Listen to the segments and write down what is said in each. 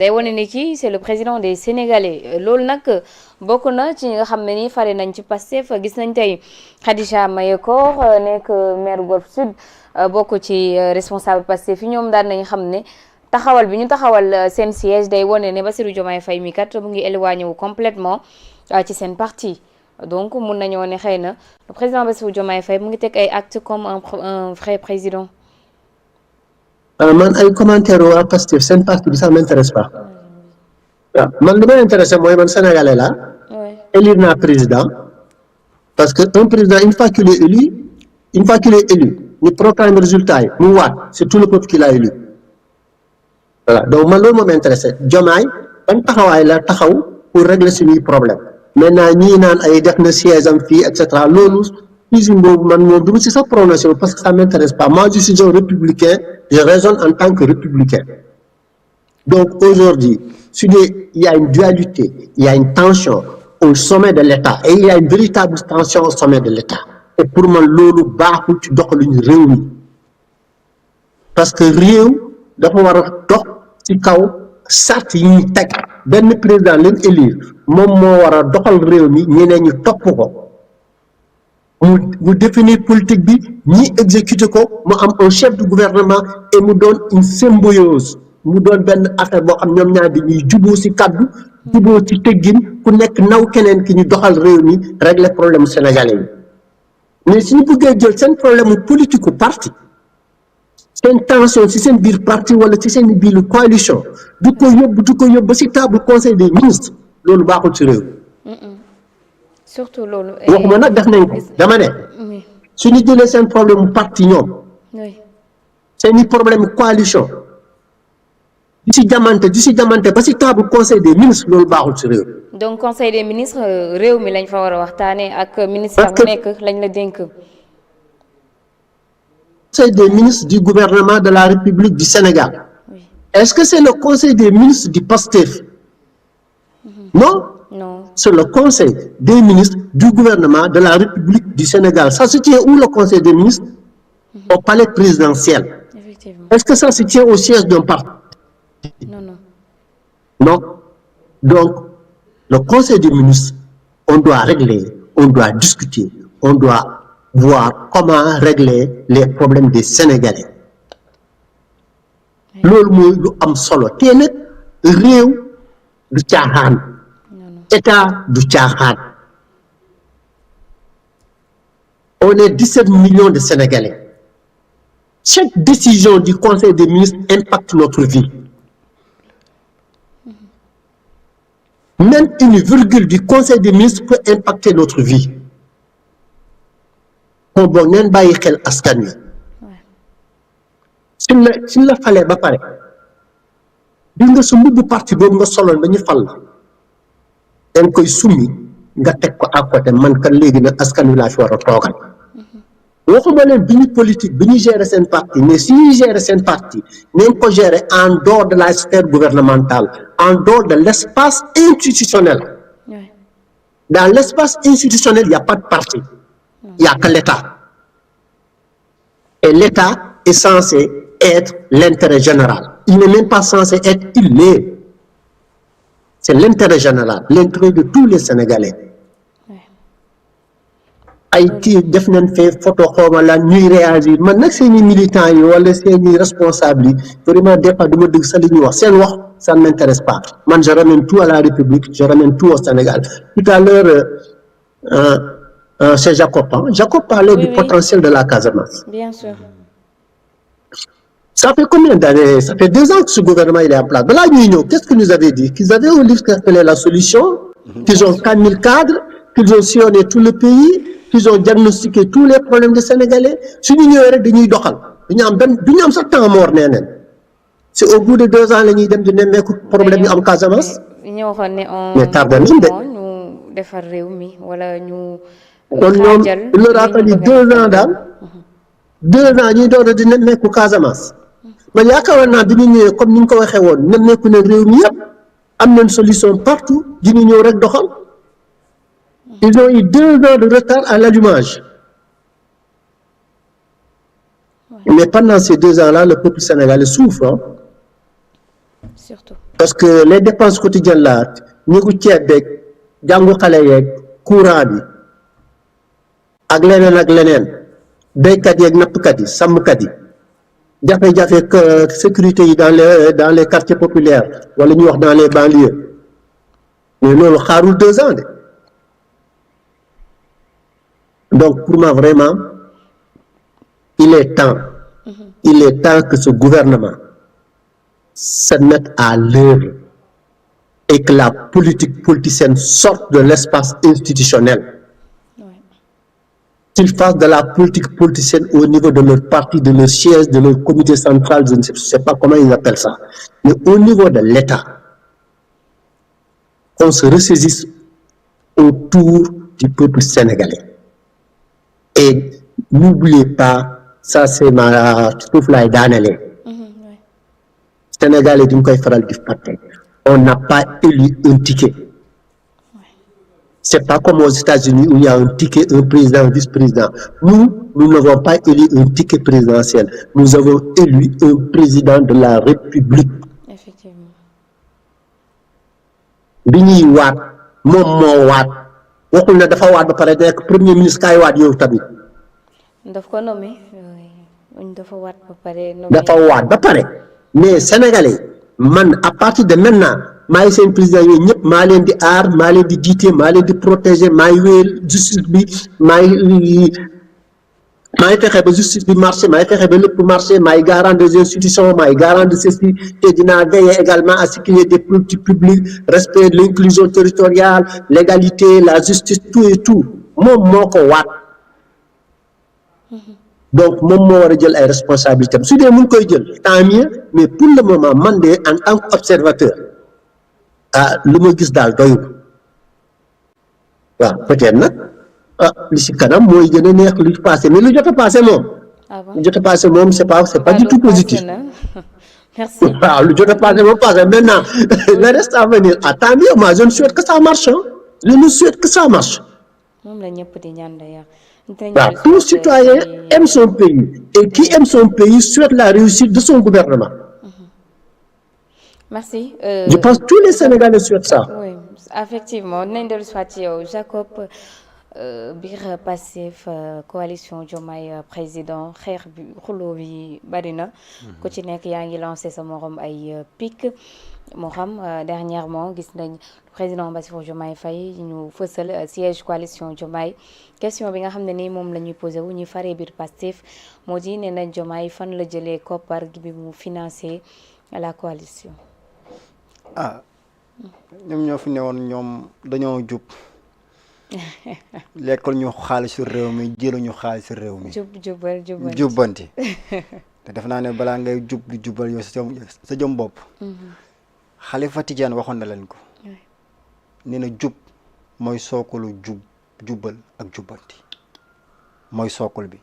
day wane ni kii c'est le président des Sénégalais loolu nag bokk na ci ñi nga xam ne ni fare nañ ci Pastef gis nañ tey Khadija Mayekor nekk maire Golf Sud bokk ci responsable Pastef yi ñoom daan nañ xam ne taxawal bi ñu taxawal seen siège day wane ne Bassirou Diomaye Faye mi kat mu ngi éloigné wu complètement ci seen parti donc mun nañoo ne xëy na le président Bassirou Diomaye Faye mu ngi teg ay actes comme un vrai président. man ay commentaire waa Pastef seen parti bi ça m'intéresse pas waaw man li ma intéressé mooy man sénégalais la élire naa président parce que un président une fois qu'il est élu ñu proclame résultat yi mu waat c'est tout le peuple qui l'a élu voilà donc man loolu moo m'intéressé Diomaye ban taxawaay la taxaw pour régler suñuy problème maintenant ñii naan ay def na siège am fii et cetera loolu cuisine boobu man moom du ma si sax prononcé parce que ça m'intéresse pas moi je suis un républicain je raisonne en tant que républicain donc aujourd'hui il y a une dualité il y a une tension au sommet de l'État et il y a une véritable tension au sommet de l'État et pour man loolu baaxul ci doxaluñu réew mi parce que réew dafa war a dox ci kaw sart yi ñuy teg benn président leen élire moom moo war a doxal réew mi ñeneen ñu topp ko mu définir politique bi ñi exécuter ko mu am un chef de gouvernement et mu doon une symbiose mu doon benn affaire boo xam ñoom ñaar di ñuy juboo ci kaddu juboo ci teggin ku nekk naw keneen ki ñu doxal réew mi régler problème sénégalais yi mais suñu bëggee jël seen problème politique parti seen tension ci seen biir parti wala ci seen biir coalition du ko yóbbu ba ci table conseil des ministres loolu baaxul ci réew surtout loolu. waxuma nag def nañ ko dama ne. suñu jëlee seen problème mu parti ñoom. seeni problème coalition. di ci jamante ba ci table conseil des ministres loolu baaxul ci réew. donc conseil des ministres réew mi lañ fa war a waxtaanee ak ministère bu nekk lañ la dénk. conseil des ministres du gouvernement de la République du Sénégal. Oui. Est-ce que c'est le conseil des ministres du PASTEF? Non. Non. C'est le conseil des ministres du gouvernement de la République du Sénégal. Ça se tient où le conseil des ministres? Au palais présidentiel. Effectivement. Est-ce que ça se tient au siège d'un parti? Non. Non. Donc, le conseil des ministres, on doit régler, on doit discuter, on doit voir comment régler les problèmes des Sénégalais. Loolu mooy lu am solo te nag réew du caaxaan. État du caaxaan. On est 17 millions de Sénégalais. Chaque décision du Conseil des ministres impacte notre vie. Même une virgule du Conseil des ministres peut impacter notre vie. kon boog neen bàyyi xel askan wi. suñ la falee ba pare. di nga sa mbubbu parti boobu nga soloon ba ñu fal la. dañ koy summi nga teg ko à côté man kan léegi nag askan wi laa fi war a toogal. waxuma leen bi ñu politique bi ñu gérer seen parti mais si ñuy gérer seen parti nañ ko gérer en dehors de la sphère gouvernementale en dehors de l'espace institutionnel. Dans l'espace institutionnel il y a pas de parti. Il y a que l'État. Et l'État est censé être l'intérêt général. Il n'est même pas censé être, il l'est. C'est l'intérêt général, l'intérêt de tous les Sénégalais. ay kii def nañ fee photo xawma la ñuy réagir man nag seeni militants yi wala seeni responsables yi vraiment des fois du ma dëgg sax li ñuy wax seen wax ça ne m'intéresse pas man je ramène tout à la République je ramène tout au Sénégal tout à l'heure c'est Jacob Jacob parlait du potentiel de la Casamance. Bien sûr. Ça fait combien d'années? Ça fait 2 ans que ce gouvernement il est en place. Balaa ñuy ñëw qu'est-ce qu'ils nous avaient dit? Qu'ils avaient un livre qui s'appelait La Solution, qu'ils ont 4000 cadres, qu'ils ont sillonné tout le pays, qu'ils ont diagnostiqué tous les problèmes des Sénégalais. Suñu ñëwee rek dañuy doxal duñu am sax temps mort nee nañ. C'est au bout de 2 ans la ñuy dem di nemmeeku problème yu am Casamance. ñu waxoon ne mais tardé nañ de. ñu defar réew mi wala ñu. kon ñoom il leur a fallu 2 ans daal. 2 ans ñuy door a di nemmeeku Casamance. man yaakaaroon naa bi ñu ñëwee comme ni ñu ko waxee woon nemmeeku ne réew mi yëpp am nañ solution partout di ñu ñëw rek doxal. Ils ont eu 2 ans de retard à l'allumage. Mais pendant ces 2 ans-là, le peuple sénégalais souffre. Surtout. parce que les dépenses quotidiennes là ñigu ceeb beeg jàngu xale yeeg courant bi ak leneen béykat yeeg nappkat yi sàmmkat yi jafe-jafe sécurité yi dans les quartiers populaires wala ñuy wax dans les banlieues mais loolu xaarul 2 ans de donc pour moi vraiment il est temps que ce gouvernement se mette à l'œuvre et que la politique politicienne sorte de l'espace institutionnel. Qu'ils fassent de la politique politicienne au niveau de leur parti, de leur siège, de leur comité central, je ne sais pas comment ils appellent ça, mais au niveau de l'État, qu'on se ressaisisse autour du peuple sénégalais. Et n'oubliez pas, ça c'est ma souffle d'année. Sénégalais d'une koy faral di fàtte. On n'a pas élu un ticket. C'est pas comme aux États-Unis où il y a un ticket, un président, un vice-président. Nous n'avons pas élu un ticket présidentiel. Nous avons élu un président de la République. Effectivement. bi ñuy waat moom moo waat waxul ne dafa waat ba pare nekk premier ministre kaay waat yow tamit. daf ko nommé dafa waat ba pare. dafa waat ba pare mais sénégalais man à partir de maintenant maay seen président yooyu ñëpp maa leen di aar maa leen di jiite maa leen di protéger maay wéyal justice bi maay fexe ba justice bi marché maay fexe ba lépp marché maay garant des institutions maay garant de ceci te dinaa veiller également à ce qu'il y ait des politiques publiques respect de l'inclusion territoriale l'égalité la justice tout et tout moom moo ko waat donc moom moo war a jël ay responsabilités su dee mu ngi koy jël tant mieux mais pour le moment man de en tant qu'observateur lu ma gis daal doyul waaw peut-être nag li si kanam mooy gën a neex lu passé mais lu jot a passé moom. lu jot a passé moom c'est pas du tout positif. Merci. waaw lu jot a passé moom passé maintenant le reste à venir tant mieux moi je ne souhaite que ça marche je ne souhaite que ça marche. moom la ñëpp di ñaan d'ailleurs. waaw tout citoyen aime son pays et qui aime son pays souhaite la réussite de son gouvernement. Merci. Je pense que tous les Sénégalais souhaitent ça. Oui, effectivement nañ dellu si waat ci yow Jacob biir Pastef coalition Diomaye président xeex bi xuloo bi bari na. ku ci nekk yaa ngi lancé sa morom ay pic moo xam dernièrement gis nañ président Bassirou Diomaye Faye ñu fësal siège coalition Diomaye question bi nga xam ne nii moom la ñuy posé wu ñu faree biir Pastef moo di nee na Diomaye fan la jëlee koppar gi bi mu financé la coalition. ñoom ñoo fi newoon ñoom dañoo jub lekkal ñu xaalisu réew mi jëluñu xaalisu réew mi. jubbanti te def naa ne balaa ngay jub di jubal yow sa jëm bopp. Khalifa Tidiane waxoon na leen ko. nee na jub mooy sookalu jubal ak jubbanti mooy sookal bi.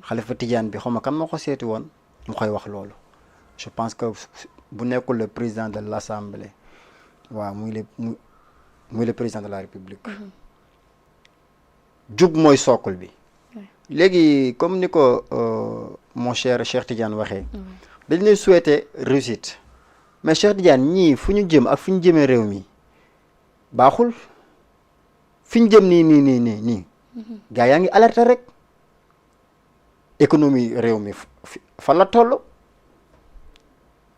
Khalifa Tidiane bi xaw ma kan moo ko seeti woon mu koy wax loolu je pense que bu nekkul le président de l'Assemblée waaw muy le président de la République. jub mooy sookal bi. léegi comme ni ko mon cher Cheikh Tidiane waxee. dañ lay souhaiter réussite mais Cheikh Tidiane ñii fu ñu jëm ak fu ñu jëmee réew mi baaxul fi ñu jëm nii. gars yaa ngi alerté rek économie réew mi fan la toll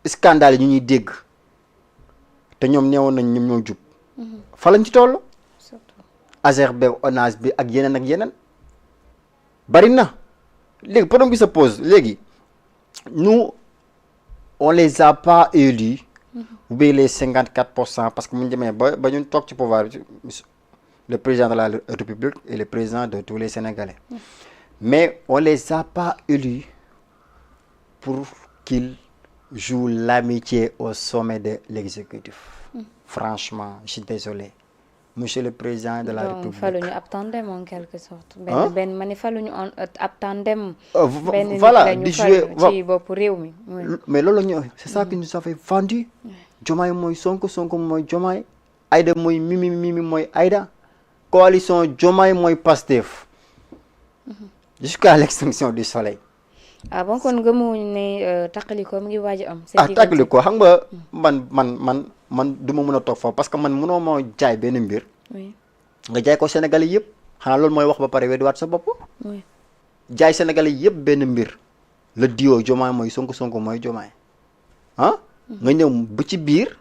scandale yi ñu ñuy dégg te ñoom neewoon nañ ñoom ñoo jub. fan lañ ci toll. Azer beeg ONAS bi ak yeneen bari na léegi problème bi se pose léegi nous on les a pas élus. ou les 54% parce que mu ñu demee ba ñu toog ci pouvoir le président de la République et le président de tous les Sénégalais. Mais on les a pas élus pour qu'ils jouent l'amitié au sommet de l'exécutif. Franchement, je suis désolé. Monsieur le président de la République. Donc faluñu ab tandem en quelque sorte. benn ma ne faluñu ab tandem. Voilà di jouer ci bopp réew mi. mais loolu ñu c'est ça que nous avons vendu. Diomaye mooy Sonko mooy Diomaye. Aïda mooy Mimi mooy Aïda. coalition Diomaye mooy Pastef. jusqu'à l'extinction du soleil. ah bon kon gëmuñu ne taqaliko mu ngi waaj a am. taqaliko xam nga man du ma mën a toog foofu parce que man mënoo moo jaay benn mbir. nga jaay ko Sénégalais yëpp xanaa loolu mooy wax ba pare weddiwaat sa bopp. jaay Sénégalais yëpp benn mbir la diwo Diomaye mooy Sonko mooy Diomaye nga ñëw bu ci biir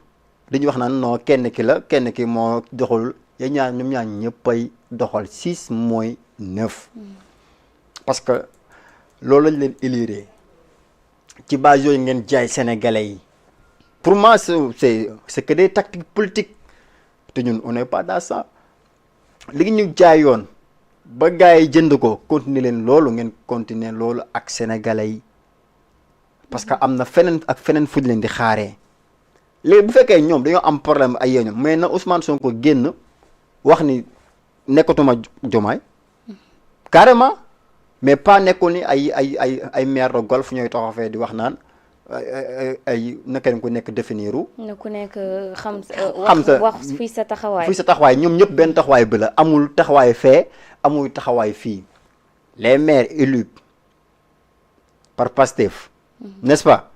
dañuy wax naan non kenn ki la kenn ki moo doxul ya ñaar ñoom ñaar ñëppay doxal 6 mooy 9. parce que loolu lañ leen élire ci base yooyu ngeen jaay Sénégalais yi pour moi c'est que des tactiques politiques te ñun on n'est pas dans ça li ñu jaay yoon ba gars yi jënd ko continuer leen loolu ngeen continuer loolu ak Sénégalais yi parce que am na feneen ak feneen fuñ leen di xaaree léegi bu fekkee ñoom dañoo am problème ay yéen mais na Ousmane Sonko génn wax ni nekkatuma Diomaye carrément mais pas nekkul ni ay maire de golf ñooy taxaw fee di wax naan ay naka lañ ko nekk définiru na ku nekk xam sa wax fii sa taxawaay. fii sa taxawaay ñoom ñëpp benn taxawaay bi la amul taxawaay fee amul taxawaay fii les maires élus par Pastef n'est-ce pas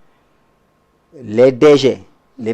les DG les